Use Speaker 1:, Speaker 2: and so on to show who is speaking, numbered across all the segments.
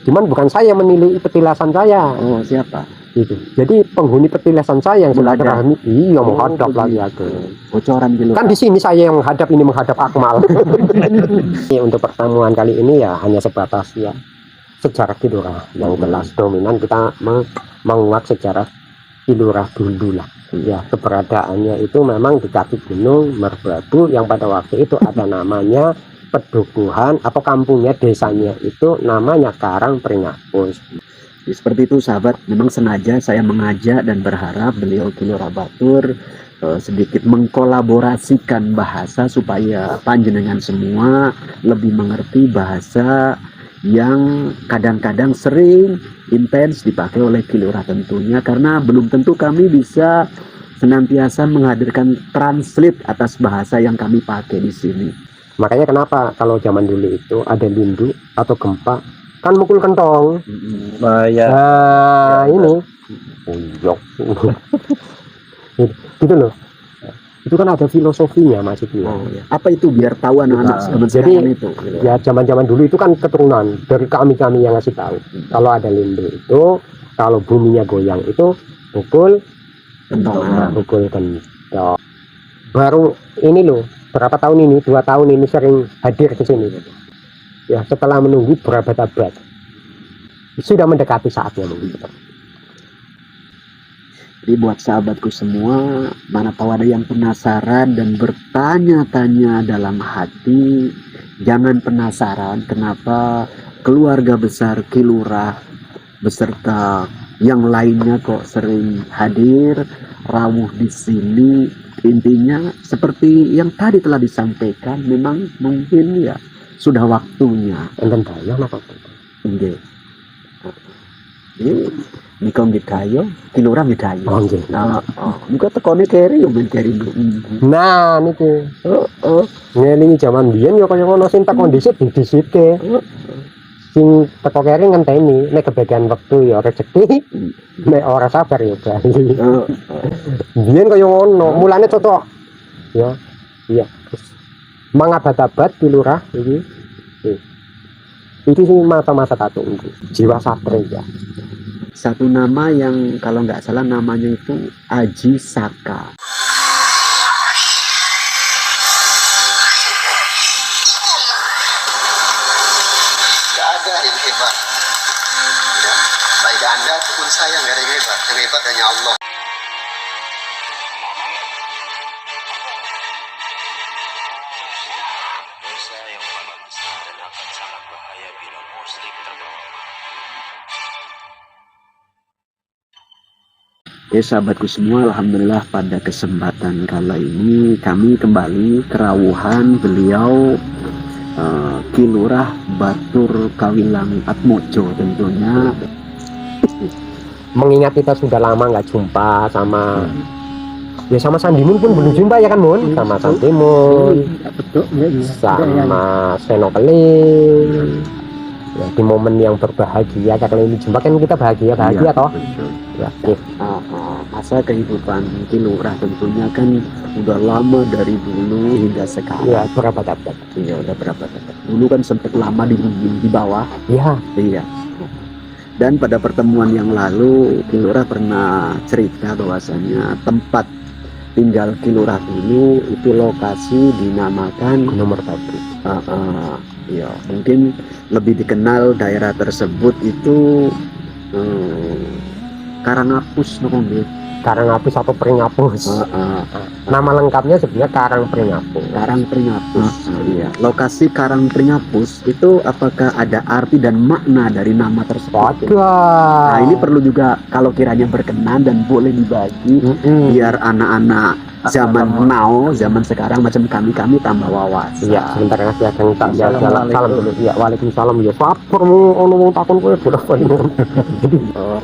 Speaker 1: Cuman bukan saya menilai petilasan saya.
Speaker 2: Oh, siapa?
Speaker 1: Gitu. Jadi penghuni petilasan saya yang silaturahmi, iya menghadap lagi aku.
Speaker 2: Bocoran dulu.
Speaker 1: Kan di sini saya yang menghadap, ini menghadap Akmal. Untuk pertemuan kali ini ya hanya sebatas ya sejarah Kilurah yang jelas dominan kita menguak sejarah Kilurah dulu lah. Ya keberadaannya itu memang di kaki Gunung Merbabu yang pada waktu itu ada namanya Pedukuhan atau kampungnya desanya itu namanya Karangpringapus.
Speaker 2: Seperti itu sahabat, memang sengaja saya mengajak dan berharap beliau Kilurah Batur sedikit mengkolaborasikan bahasa supaya panjenengan semua lebih mengerti bahasa yang kadang-kadang sering intens dipakai oleh Kilurah tentunya, karena belum tentu kami bisa senantiasa menghadirkan translate atas bahasa yang kami pakai di sini.
Speaker 1: Makanya kenapa kalau zaman dulu itu ada lindu atau gempa kan mukul kentong.
Speaker 2: Ya.
Speaker 1: Nah, ini uyok. Gitu loh. Itu kan ada filosofinya maksudnya.
Speaker 2: Oh, ya. Apa itu biar tahu anak-anak zaman
Speaker 1: jadi
Speaker 2: itu?
Speaker 1: Ya zaman-zaman dulu itu kan keturunan dari kami yang ngasih tahu. Kalau ada lindu itu, kalau buminya goyang itu pukul kentong. Pukul kentong. Baru ini loh, berapa tahun ini, 2 tahun ini sering hadir ke sini. Ya setelah menunggu berabad-abad sudah mendekati saatnya mungkin.
Speaker 2: Jadi buat sahabatku semua, mana tahu ada yang penasaran dan bertanya-tanya dalam hati, jangan penasaran kenapa keluarga besar Kilurah beserta yang lainnya kok sering hadir rawuh di sini. Intinya seperti yang tadi telah disampaikan, memang mungkin ya sudah waktunya.
Speaker 1: Enten bayang apa?
Speaker 2: Nggih. Ini kok nggih kayo, Kilurah nggih kayo.
Speaker 1: Oh nggih.
Speaker 2: Muga tekone keri yo men keri.
Speaker 1: Nah niku. Ngelingi zaman biyen yo kaya ngono sing teko dhisik didhisike. Sing teko keri ngenteni nek kebagian wektu ya rezeki, nek ora sabar ya bali. Biyen kaya ngono, mulane coto. Ya. Iya. Mangabad-abad Kilurah iki. Itu sih masa-masa tertunggu, jiwa satria.
Speaker 2: Satu nama yang kalau nggak salah namanya itu Aji Saka.
Speaker 3: Nggak ada yang hebat. Ya, baik Anda ataupun saya nggak ada yang hebat. Yang hebat hanya Allah.
Speaker 4: Dosa yang paling besar dan akan sangat bahaya bila muslim terbawa.
Speaker 2: Oke sahabatku semua, alhamdulillah pada kesempatan kali ini kami kembali ke rawuhan beliau Kilurah Batur Kawilang Atmojo tentunya.
Speaker 1: Mengingat kita sudah lama nggak jumpa sama ya sama Sandimun pun belum jumpa ya kan Mun, sama Sandimun, sama Senokeling. Ya, di momen yang berbahagia karena ini jumpa kan kita bahagia toh. Ya,
Speaker 2: masa kehidupan Kilurah tentunya kan udah lama dari dulu hingga sekarang.
Speaker 1: Ya berapa dapat?
Speaker 2: Iya udah berapa dapat. Dulu kan sempat lama di bawah.
Speaker 1: Ya.
Speaker 2: Iya. Dan pada pertemuan yang lalu Kilurah pernah cerita bahwasanya tempat tinggal Kilurah dulu itu lokasi dinamakan
Speaker 1: Gunung Merbabu.
Speaker 2: Ya mungkin lebih dikenal daerah tersebut itu Karangapus nongol.
Speaker 1: Karangapus atau Pringapus. Nama lengkapnya sebenarnya Karangpringapus.
Speaker 2: Karangpringapus. Iya. Lokasi Karangpringapus itu apakah ada arti dan makna dari nama tersebut? Nah ini perlu juga kalau kiranya berkenan dan boleh dibagi biar anak-anak zaman now, zaman sekarang macam kami tambah wawasan.
Speaker 1: Iya, sebentar ya akan tak salam dulu. Ya, waalaikumsalam ya. Saparmu ono wong takon kowe berapa ini.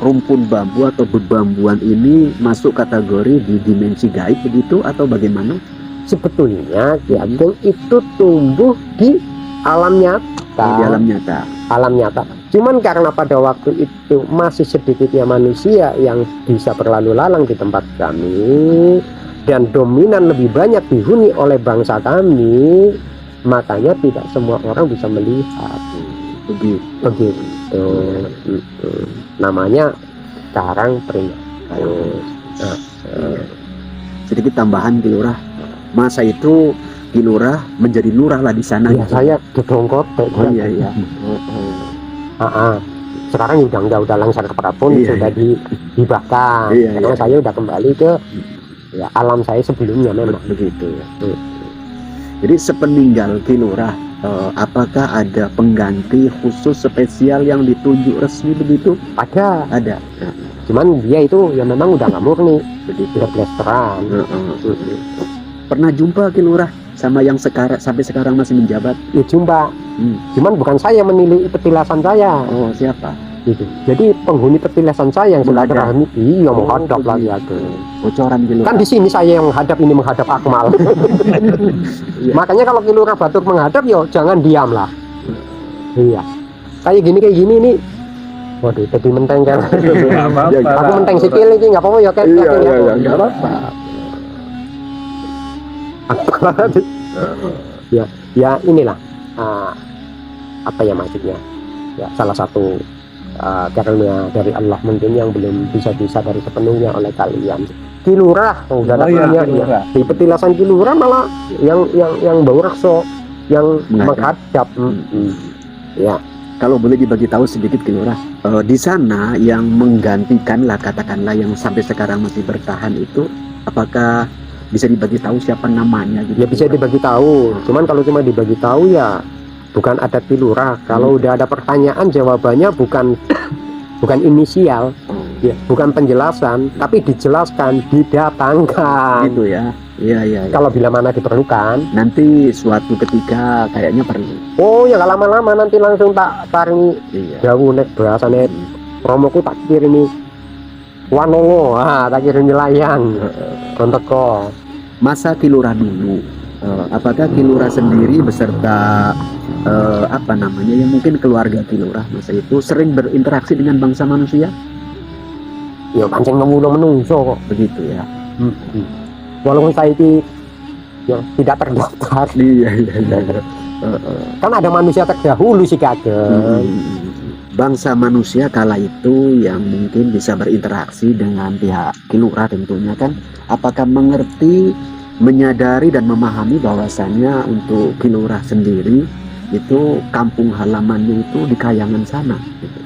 Speaker 2: Rumpun bambu atau bebambuan ini masuk kategori di dimensi gaib begitu atau bagaimana?
Speaker 1: Sebetulnya Ki Ageng itu tumbuh di alam nyata.
Speaker 2: Di alam nyata.
Speaker 1: Alam nyata. Cuman karena pada waktu itu masih sedikitnya manusia yang bisa berlalu lalang di tempat kami dan dominan lebih banyak dihuni oleh bangsa kami, makanya tidak semua orang bisa melihat.
Speaker 2: begitu.
Speaker 1: begitu. Namanya Karang Peringatan.
Speaker 2: Sedikit tambahan Ki Lurah, masa itu Ki Lurah menjadi lurah lah di sana.
Speaker 1: Ya,
Speaker 2: gitu.
Speaker 1: saya gedongkot.
Speaker 2: Oh iya iya.
Speaker 1: Sekarang udah langsar ke Prabon,
Speaker 2: Iya,
Speaker 1: sudah dihibahkan.
Speaker 2: Iya,
Speaker 1: Karena
Speaker 2: iya.
Speaker 1: saya udah kembali ke ya alam saya sebelumnya memang.
Speaker 2: Begitu ya. Jadi sepeninggal Ki Lurah, apakah ada pengganti khusus spesial yang ditunjuk resmi begitu?
Speaker 1: Ada,
Speaker 2: Ada.
Speaker 1: cuman dia itu ya memang udah nggak murni,
Speaker 2: Begitu.
Speaker 1: udah blasteran.
Speaker 2: Pernah jumpa Ki Lurah sama yang sekarang sampai sekarang masih menjabat?
Speaker 1: Ya jumpa, cuman bukan saya menilai petilasan saya,
Speaker 2: Oh siapa?
Speaker 1: gitu. Jadi penghuni petilasan saya yang
Speaker 2: Menghadap.
Speaker 1: silaturahmi, iya
Speaker 2: Oh,
Speaker 1: menghadap lagi
Speaker 2: begitu.
Speaker 1: ada.
Speaker 2: Bocoran Ki Lurah.
Speaker 1: Kan di sini saya yang menghadap, ini menghadap Akmal.
Speaker 2: Iya.
Speaker 1: Makanya kalau Ki Lurah Batur menghadap, yo jangan diam lah. Iya. Kayak gini nih. Waduh, jadi menteng kan. Aku menteng sikil ini nggak apa-apa ya kan.
Speaker 2: nggak apa-apa.
Speaker 1: Ya inilah apa ya maksudnya. Ya salah satu karunia dari Allah mungkin yang belum bisa dari sepenuhnya oleh kalian. Ki Lurah, udah ada namanya ya. Di petilasan Ki Lurah malah yang bau rekso, yang menghadap. Ya.
Speaker 2: Kalau boleh dibagi tahu sedikit Ki Lurah, di sana yang menggantikan lah katakanlah yang sampai sekarang masih bertahan itu, apakah bisa dibagi tahu siapa namanya gitu?
Speaker 1: Ya bisa dibagi tahu. Cuman kalau cuma dibagi tahu ya bukan adat Ki Lurah. Kalau udah ada pertanyaan jawabannya bukan inisial, ya, bukan penjelasan, tapi dijelaskan, didatangkan.
Speaker 2: Gitu ya. Iya.
Speaker 1: Kalau bila mana diperlukan.
Speaker 2: Nanti suatu ketika kayaknya perlu.
Speaker 1: Oh ya nggak lama-lama nanti langsung tak taringi
Speaker 2: Iya.
Speaker 1: jauh nek bahasane promoku tak kirimi Wanongo, tak kirimi layang kontak kok.
Speaker 2: Masa Ki Lurah dulu, apakah Ki Lurah sendiri beserta apa namanya ya mungkin keluarga Ki Lurah masa itu sering berinteraksi dengan bangsa manusia?
Speaker 1: Ya pancing ngemulo menungso kok.
Speaker 2: Begitu ya.
Speaker 1: Walaupun saya ini ya, tidak terdaftar.
Speaker 2: Iya.
Speaker 1: Kan ada manusia terdahulu sih kagak.
Speaker 2: Bangsa manusia kala itu yang mungkin bisa berinteraksi dengan pihak Ki Lurah tentunya kan, apakah mengerti, menyadari dan memahami bahwasannya untuk Ki Lurah sendiri itu kampung halamannya itu di Kayangan sana gitu.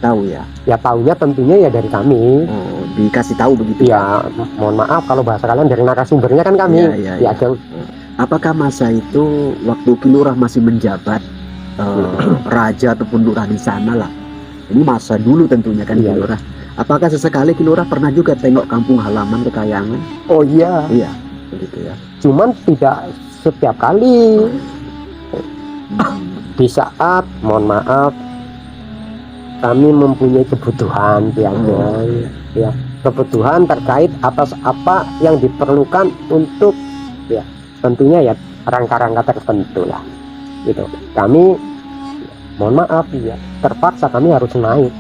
Speaker 2: Tahu ya.
Speaker 1: Ya taunya tentunya ya dari kami.
Speaker 2: Oh, dikasih tahu begitu
Speaker 1: Ya mohon maaf kalau bahasa kalian dari narasumbernya kan kami.
Speaker 2: Iya.
Speaker 1: Ya Jeng.
Speaker 2: Apakah masa itu waktu Ki Lurah masih menjabat raja ataupun lurah di sana lah, ini masa dulu tentunya kan Ki
Speaker 1: Iya.
Speaker 2: Lurah, apakah sesekali Ki Lurah pernah juga tengok kampung halaman ke Kayangan?
Speaker 1: Oh iya.
Speaker 2: Iya begitu ya.
Speaker 1: Cuman tidak setiap kali. Di saat mohon maaf kami mempunyai kebutuhan ya kebutuhan terkait atas apa yang diperlukan untuk ya tentunya ya rangka-rangka tertentu lah gitu. Kami mohon maaf ya terpaksa kami harus naik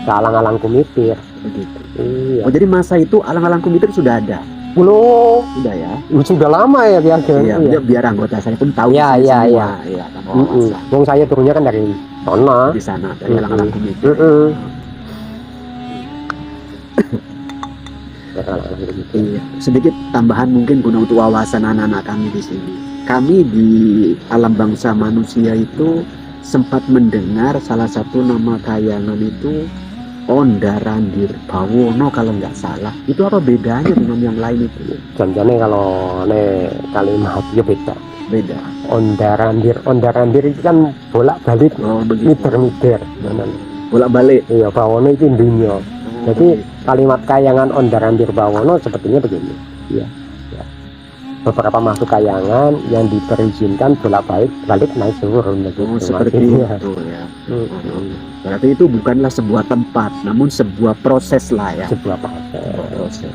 Speaker 1: ke alang-alang kumitir
Speaker 2: Begitu.
Speaker 1: iya.
Speaker 2: Oh jadi masa itu alang-alang kumitir sudah ada?
Speaker 1: Belum,
Speaker 2: Sudah ya.
Speaker 1: sudah lama ya biasa.
Speaker 2: Iya. Biar anggota saya pun tahu.
Speaker 1: Iya,
Speaker 2: di sini
Speaker 1: iya,
Speaker 2: semua. Iya. Kan, wawasan.
Speaker 1: Wong saya turunnya kan dari sana.
Speaker 2: Di sana dari alang-alang kumitir. Iya. Sedikit tambahan mungkin guna untuk wawasan anak-anak kami di sini. Kami di alam bangsa manusia itu sempat mendengar salah satu nama Kayangan itu Ondarandir Bawono kalau nggak salah. Itu apa bedanya dengan yang lain itu?
Speaker 1: Janjane kalau kalimat ya beda.
Speaker 2: Beda.
Speaker 1: Ondarandir itu kan bolak-balik
Speaker 2: Oh begitu.
Speaker 1: miter-miter.
Speaker 2: Bolak-balik.
Speaker 1: Iya, Bawono itu dunia. Jadi kalimat Kayangan Ondarandir Bawono sepertinya begini. Ya. Beberapa makhluk kayangan yang diperizinkan bolak-balik naik turun begitu.
Speaker 2: Oh seperti
Speaker 1: Maksudnya.
Speaker 2: itu ya. Berarti itu bukanlah sebuah tempat, namun sebuah proses lah ya.
Speaker 1: Sebuah proses.
Speaker 2: Proses.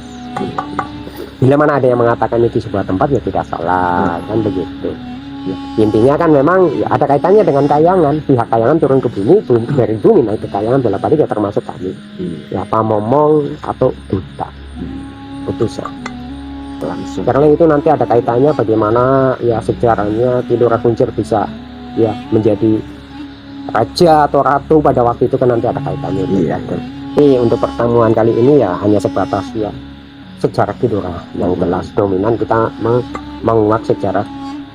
Speaker 1: Bila mana ada yang mengatakan itu sebuah tempat ya tidak salah kan begitu. Ya, intinya kan memang ya, ada kaitannya dengan Kayangan. Pihak Kayangan turun ke bumi, dari bumi naik ke Kayangan bolak-balik ya termasuk kami. Ya pamomong atau duta putusan.
Speaker 2: Langsung.
Speaker 1: Karena itu nanti ada kaitannya bagaimana ya sejarahnya Ki Lurah Kuncir bisa ya menjadi raja atau ratu pada waktu itu kan nanti ada kaitannya.
Speaker 2: Iya.
Speaker 1: Tapi untuk pertemuan kali ini ya hanya sebatas ya sejarah Kilora yang jelas dominan kita menguak sejarah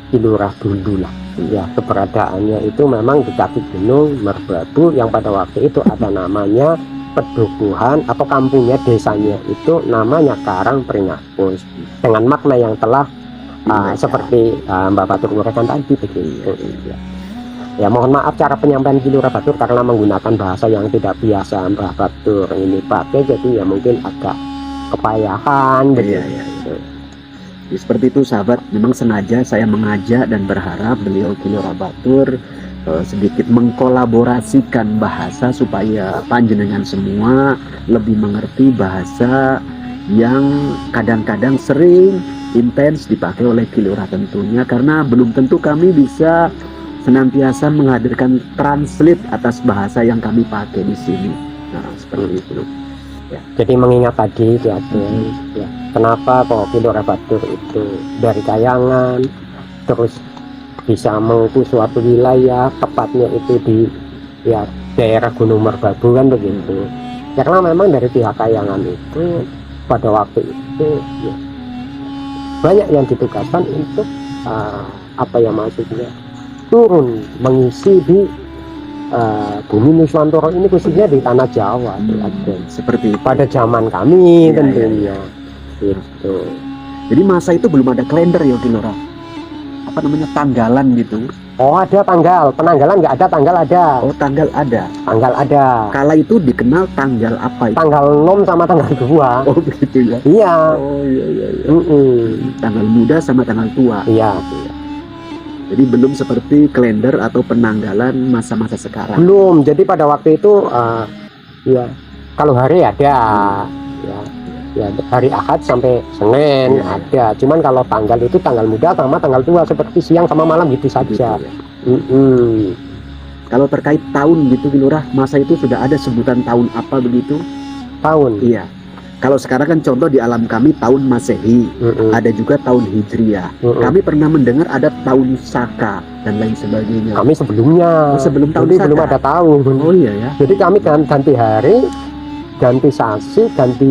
Speaker 1: Kilora dulu lah. Ya keberadaannya itu memang di kaki gunung Merbabu yang pada waktu itu ada namanya pedukuhan atau kampungnya desanya itu namanya Karang Pringapus dengan makna yang telah seperti Mbak Batur uraikan tadi begitu. Ya mohon maaf cara penyampaian Kilora Batur karena menggunakan bahasa yang tidak biasa Mbak Batur ini pakai, jadi ya mungkin agak kepayahan begitu.
Speaker 2: Iya. Jadi seperti itu sahabat, memang sengaja saya mengajak dan berharap beliau Kilora Batur sedikit mengkolaborasikan bahasa supaya panjenengan semua lebih mengerti bahasa yang kadang-kadang sering intens dipakai oleh Kilora tentunya, karena belum tentu kami bisa senantiasa menghadirkan translate atas bahasa yang kami pakai di sini. Nah, seperti itu.
Speaker 1: Ya, jadi mengingat tadi ya, kenapa kok Kilora Batur itu dari Kayangan terus bisa mengukur suatu wilayah, tepatnya itu di ya daerah Gunung Merbabu kan begitu. Ya, karena memang dari pihak Kayangan itu pada waktu itu ya, banyak yang ditugaskan untuk apa ya maksudnya turun mengisi di bumi Nuswantoro ini, khususnya di tanah Jawa.
Speaker 2: Seperti itu.
Speaker 1: Pada zaman kami
Speaker 2: Iya,
Speaker 1: tentunya gitu.
Speaker 2: Jadi masa itu belum ada kalender ya Kilora, apa namanya, tanggalan gitu.
Speaker 1: Oh ada tanggal, penanggalan nggak ada, tanggal ada.
Speaker 2: Oh tanggal ada.
Speaker 1: Tanggal ada.
Speaker 2: Kala itu dikenal tanggal apa itu?
Speaker 1: Tanggal 6 sama tanggal 2.
Speaker 2: Oh begitu ya.
Speaker 1: Iya.
Speaker 2: Oh iya.
Speaker 1: Mm-mm.
Speaker 2: Tanggal muda sama tanggal tua.
Speaker 1: Iya.
Speaker 2: Jadi belum seperti kalender atau penanggalan masa-masa sekarang.
Speaker 1: Belum. Jadi pada waktu itu ya kalau hari ada ya hari Ahad sampai Senin
Speaker 2: Iya.
Speaker 1: ada. Cuman kalau tanggal itu tanggal muda sama tanggal tua, seperti siang sama malam gitu saja.
Speaker 2: Gitu ya.
Speaker 1: Mm-mm.
Speaker 2: Kalau terkait tahun gitu Kilora, masa itu sudah ada sebutan tahun apa begitu?
Speaker 1: Tahun.
Speaker 2: Iya. Kalau sekarang kan contoh di alam kami tahun Masehi,
Speaker 1: Mm-mm.
Speaker 2: ada juga tahun Hijriah.
Speaker 1: Mm-mm.
Speaker 2: Kami pernah mendengar ada tahun Saka dan lain sebagainya.
Speaker 1: Kami sebelumnya.
Speaker 2: Oh, sebelum tahun
Speaker 1: Jadi
Speaker 2: Saka.
Speaker 1: belum ada tahun.
Speaker 2: Oh iya ya.
Speaker 1: Jadi kami ganti hari, ganti sasi, ganti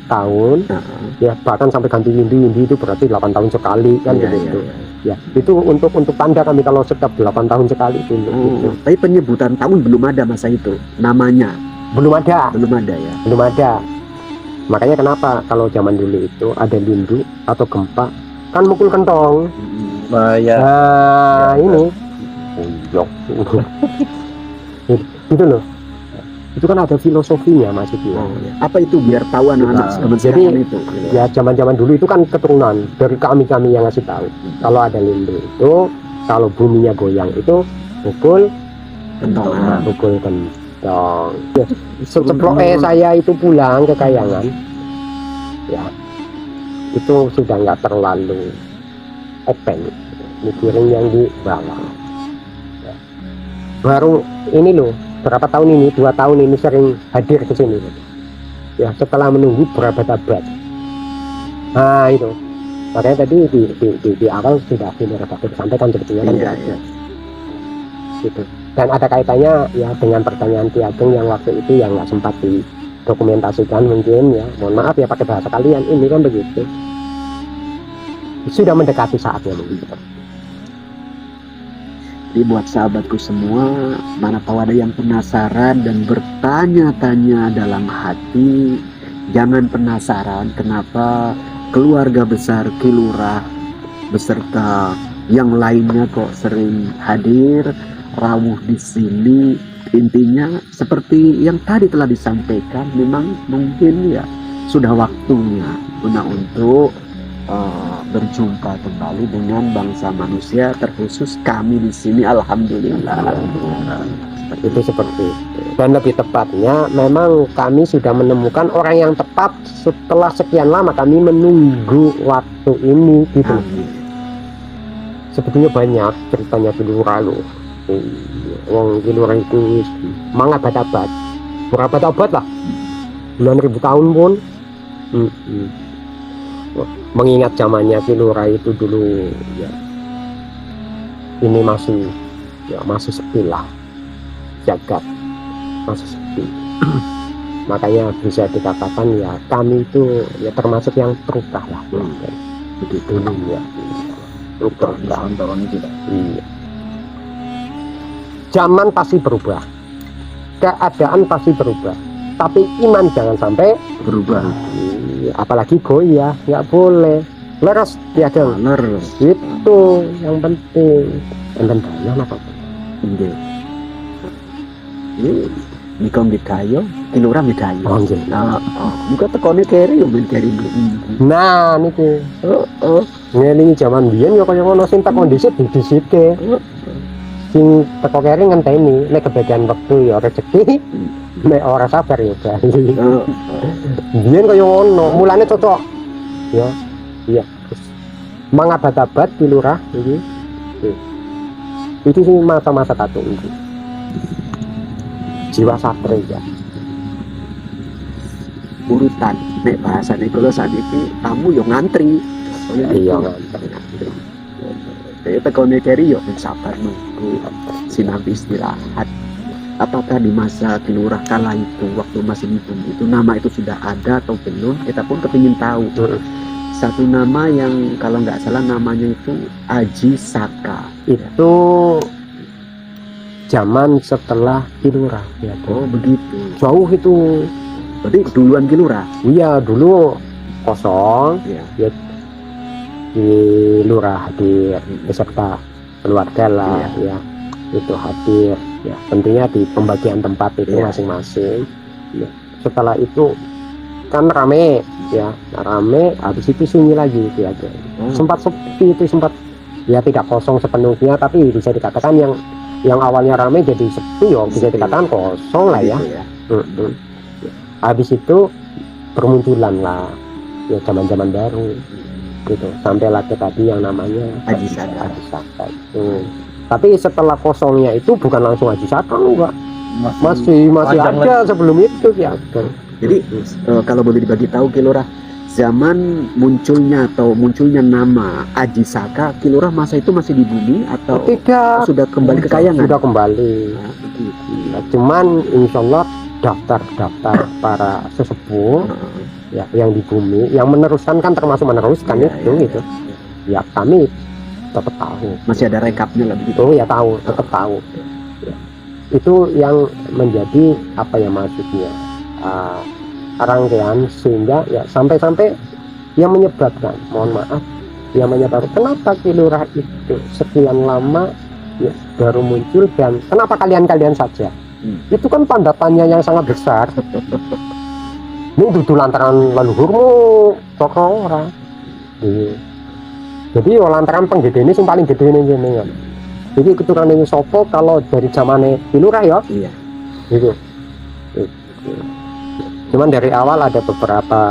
Speaker 1: tahun,
Speaker 2: Nah,
Speaker 1: ya bahkan sampai ganti windu itu berarti 8 tahun sekali kan
Speaker 2: iya,
Speaker 1: begitu.
Speaker 2: iya.
Speaker 1: Ya itu untuk tanda kami kalau setiap 8 tahun sekali itu.
Speaker 2: Oh, tapi penyebutan tahun belum ada masa itu. Namanya
Speaker 1: Belum ada,
Speaker 2: belum ada ya.
Speaker 1: belum ada. Makanya kenapa kalau zaman dulu itu ada lindu atau gempa kan mukul kentong. Nah ini uyok itu loh. Itu kan ada filosofinya maksudnya.
Speaker 2: Oh, iya. Apa itu biar tahu anak-anak zaman
Speaker 1: jadi,
Speaker 2: sekarang itu?
Speaker 1: Ya zaman-zaman dulu itu kan keturunan dari kami yang ngasih tahu. Kalau ada lindu itu, kalau buminya goyang itu pukul
Speaker 2: Kentongan.
Speaker 1: pukul kentong. Ya, seceploke saya itu pulang ke Kayangan, ya itu sudah nggak terlalu open, mikirin yang di bawah. Ya. Baru ini loh, berapa tahun ini, 2 tahun ini sering hadir ke sini. Ya setelah menunggu berabad-abad. Nah itu, makanya tadi di awal sudah Kilora Batur sampaikan sebetulnya kan
Speaker 2: Iya,
Speaker 1: gitu.
Speaker 2: iya.
Speaker 1: Gitu. Dan ada kaitannya ya dengan pertanyaan Ki Ageng yang waktu itu yang nggak sempat didokumentasikan mungkin ya, mohon maaf ya pakai bahasa kalian ini kan begitu. Sudah mendekati saatnya begitu.
Speaker 2: Jadi buat sahabatku semua, mana tahu ada yang penasaran dan bertanya-tanya dalam hati, jangan penasaran kenapa keluarga besar Kilora beserta yang lainnya kok sering hadir rawuh di sini. Intinya seperti yang tadi telah disampaikan, memang mungkin ya sudah waktunya guna untuk berjumpa kembali dengan bangsa manusia, terkhusus kami di sini. Alhamdulillah.
Speaker 1: Itu seperti itu. Dan lebih tepatnya memang kami sudah menemukan orang yang tepat setelah sekian lama kami menunggu waktu ini gitu.
Speaker 2: Amin.
Speaker 1: Sebetulnya banyak ceritanya Kilora loh. Wong Kilora itu mengabad-abad, berabad-abad lah, bulan ribu tahun pun. Mengingat zamannya Kilora itu dulu ya, ini masih sepi lah. jagat masih sepi. Makanya bisa dikatakan ya kami itu ya termasuk yang terubah lah begitu ya. Terubah. Iya. Zaman pasti berubah, keadaan pasti berubah, tapi iman jangan sampai
Speaker 2: berubah.
Speaker 1: apalagi goyah, nggak boleh leres ya dong.
Speaker 2: Leres.
Speaker 1: Itu yang penting. Enten banyak apa?
Speaker 2: Nggih. Ini kong dikayo, kilurah dikayo.
Speaker 1: Oh, nggih.
Speaker 2: Muka tekone keri yo men keri.
Speaker 1: Nah niku. Ngelingi zaman biyen ya kaya ngono sing tekon dhisik didhisike. Sing teko keri ngenteni nek kebagian wektu ya rezeki. Nek ora sabar ya bali. Biyen kaya ngono, mulane cocok. Ya. Iya. Mangabad-abad di lurah iki. Itu sih masa-masa tatung itu. Jiwa satria.
Speaker 2: Urutan nek bahasane kula saniki tamu yo ngantri.
Speaker 1: Iya ngantri.
Speaker 2: Saya tekone keri yo sabar nunggu sinambi istirahat. Apakah di masa kilurah kala itu waktu masih hidup itu nama itu sudah ada atau belum? Kita pun kepingin tahu. Satu nama yang kalau nggak salah namanya itu Aji Saka.
Speaker 1: Itu zaman setelah kilurah ya.
Speaker 2: Oh begitu.
Speaker 1: Jauh itu.
Speaker 2: Berarti duluan kilurah.
Speaker 1: Iya dulu kosong
Speaker 2: Ya.
Speaker 1: di lurah di beserta keluarga lah ya itu hadir ya tentunya di pembagian tempat itu masing-masing ya. Setelah itu kan rame ya rame habis itu sunyi lagi itu aja sempat sepi itu sempat ya tidak kosong sepenuhnya tapi bisa dikatakan yang awalnya rame jadi sepi ya bisa dikatakan kosong lah ya, Habis itu bermunculan lah ya zaman-zaman baru gitu sampailah ke tadi yang namanya
Speaker 2: Aji Saka.
Speaker 1: Tapi setelah kosongnya itu bukan langsung Aji Saka enggak masih ada sebelum itu ya.
Speaker 2: Jadi kalau boleh dibagi tahu kilurah zaman munculnya nama Aji Saka kilurah masa itu masih di bumi atau
Speaker 1: tidak
Speaker 2: sudah kembali ke kayangan?
Speaker 1: Sudah kembali. Ya, cuman insya Allah daftar para sesepuh ya yang di bumi yang meneruskan kan termasuk meneruskan gitu. Ya kami tetap tahu.
Speaker 2: Masih ada rekapnya lah begitu.
Speaker 1: Oh ya tahu, tetap tahu. Ya. Itu yang menjadi apa ya maksudnya rangkaian sehingga ya sampai yang menyebabkan mohon maaf yang menyebabkan kenapa kilurah itu sekian lama ya, baru muncul dan kenapa kalian saja itu kan tanda tanya yang sangat besar. Ini duduk lantaran leluhurmu toko ora jadi lantaran penggede ini yang paling gede ini ya. Jadi keturunan ini sopo kalau dari zamannya kilurah ya gitu. Cuman dari awal ada beberapa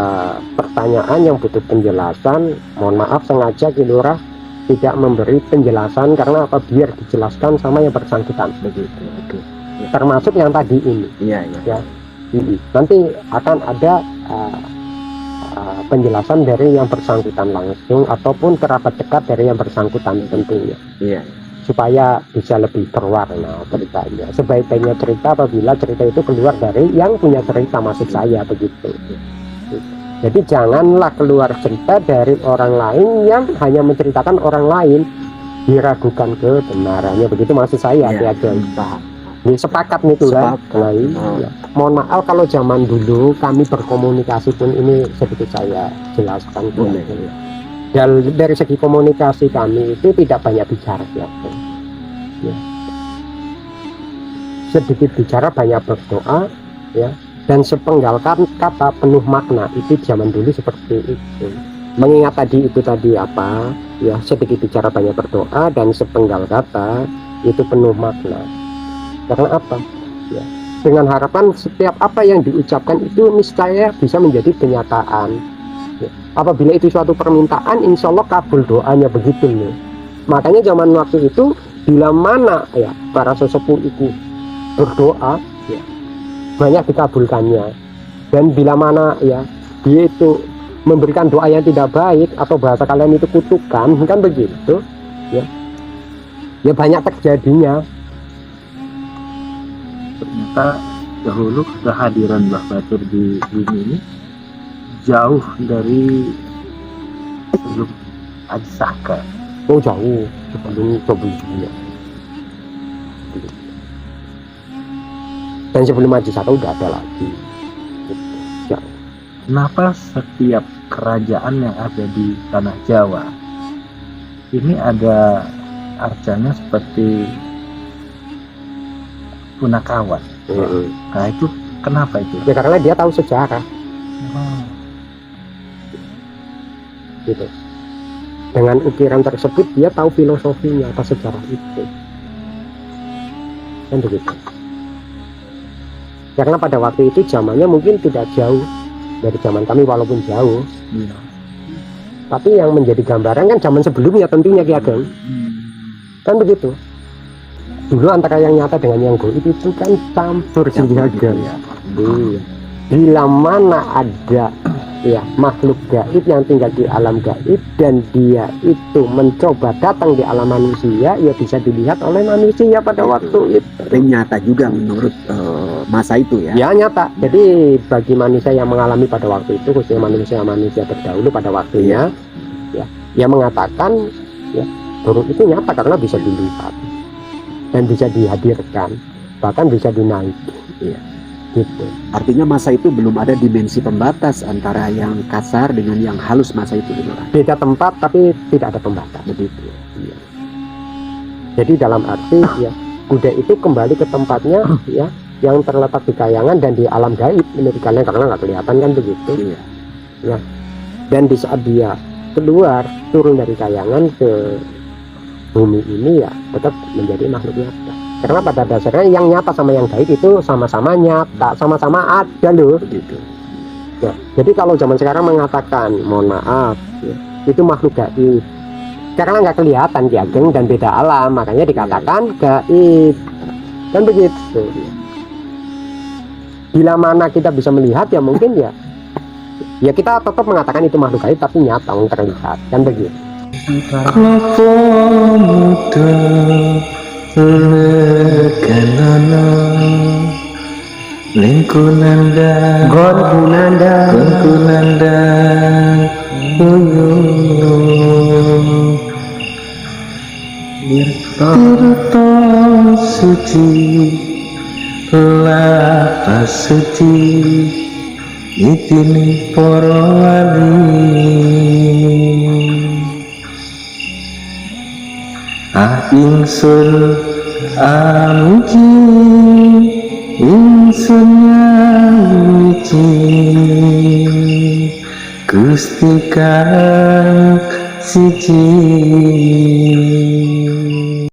Speaker 1: pertanyaan yang butuh penjelasan. Mohon maaf sengaja kilurah tidak memberi penjelasan karena apa biar dijelaskan sama yang bersangkutan begitu. Termasuk yang tadi ini ya. Nanti akan ada penjelasan dari yang bersangkutan langsung ataupun kerabat dekat dari yang bersangkutan tentunya supaya bisa lebih berwarna ceritanya. Sebaik-baiknya cerita apabila cerita itu keluar dari yang punya cerita maksud saya begitu. Jadi janganlah keluar cerita dari orang lain yang hanya menceritakan orang lain diragukan kebenarannya begitu maksud saya ya. Ini sepakat nih tuh kan. Nah, iya. Mohon maaf kalau zaman dulu kami berkomunikasi pun ini sedikit saya jelaskan dari segi komunikasi kami itu tidak banyak bicara ya. Sedikit bicara banyak berdoa ya dan sepenggal kata penuh makna itu zaman dulu seperti itu. Mengingat tadi apa ya sedikit bicara banyak berdoa dan sepenggal kata itu penuh makna. Karena apa? Ya, dengan harapan setiap apa yang diucapkan itu niscaya bisa menjadi kenyataan. Ya, apabila itu suatu permintaan, insya Allah kabul doanya begitu nih. Makanya zaman waktu itu bila mana ya para sesepuh itu berdoa, ya, banyak dikabulkannya. Dan bila mana ya dia itu memberikan doa yang tidak baik atau bahasa kalian itu kutukan, kan begitu? Ya banyak terjadinya.
Speaker 5: ternyata dahulu kehadiran Mbah Batur di bumi ini jauh dari sebelum Aji Saka.
Speaker 1: Oh jauh sebelum sebelumnya. Dan sebelum Aji Saka udah ada lagi. Jauh.
Speaker 5: Kenapa setiap kerajaan yang ada di tanah Jawa ini ada arcanya seperti punakawan? Nah itu kenapa itu?
Speaker 1: Ya karena dia tahu sejarah. Gitu. Dengan ukiran tersebut dia tahu filosofinya atau sejarah itu. Kan begitu. Karena pada waktu itu zamannya mungkin tidak jauh dari zaman kami walaupun jauh.
Speaker 5: Iya.
Speaker 1: Tapi yang menjadi gambaran kan zaman sebelumnya tentunya Ki Ageng. Kan begitu. Dulu antara yang nyata dengan yang goib itu kan campur Ki Ageng.
Speaker 2: ya.
Speaker 1: Iya. Bila mana ada ya makhluk gaib yang tinggal di alam gaib dan dia itu mencoba datang di alam manusia, ya bisa dilihat oleh manusia pada waktu itu.
Speaker 2: Tapi nyata juga menurut masa itu ya.
Speaker 1: Ya nyata. Jadi bagi manusia yang mengalami pada waktu itu, khususnya manusia terdahulu pada waktunya, ya mengatakan ya buruk itu nyata karena bisa dilihat dan bisa dihadirkan, bahkan bisa dinaiki.
Speaker 2: Iya.
Speaker 1: Gitu.
Speaker 2: Artinya masa itu belum ada dimensi pembatas antara yang kasar dengan yang halus masa itu gitu kan.
Speaker 1: Beda tempat tapi tidak ada pembatas.
Speaker 2: Begitu. Iya.
Speaker 1: Jadi dalam arti ya kuda itu kembali ke tempatnya ya yang terletak di kayangan dan di alam gaib menurut kalian karena nggak kelihatan kan begitu.
Speaker 2: Iya.
Speaker 1: Dan di saat dia keluar turun dari kayangan ke bumi ini ya tetap menjadi makhluk nyata. Karena pada dasarnya yang nyata sama yang gaib itu sama-sama nyata, sama-sama ada loh.
Speaker 2: Begitu.
Speaker 1: Ya, jadi kalau zaman sekarang mengatakan mohon maaf ya, itu makhluk gaib karena nggak kelihatan Ki Ageng dan beda alam, makanya dikatakan gaib kan begitu. Bila mana kita bisa melihat ya mungkin ya kita tetap mengatakan itu makhluk gaib tapi nyata yang terlihat kan begitu.
Speaker 6: Klopo muda lekanana lingkunanda gonkunanda tirta suci lapas suci itini para wali ingsun amuji ingsun nyawiji Gusti kang siji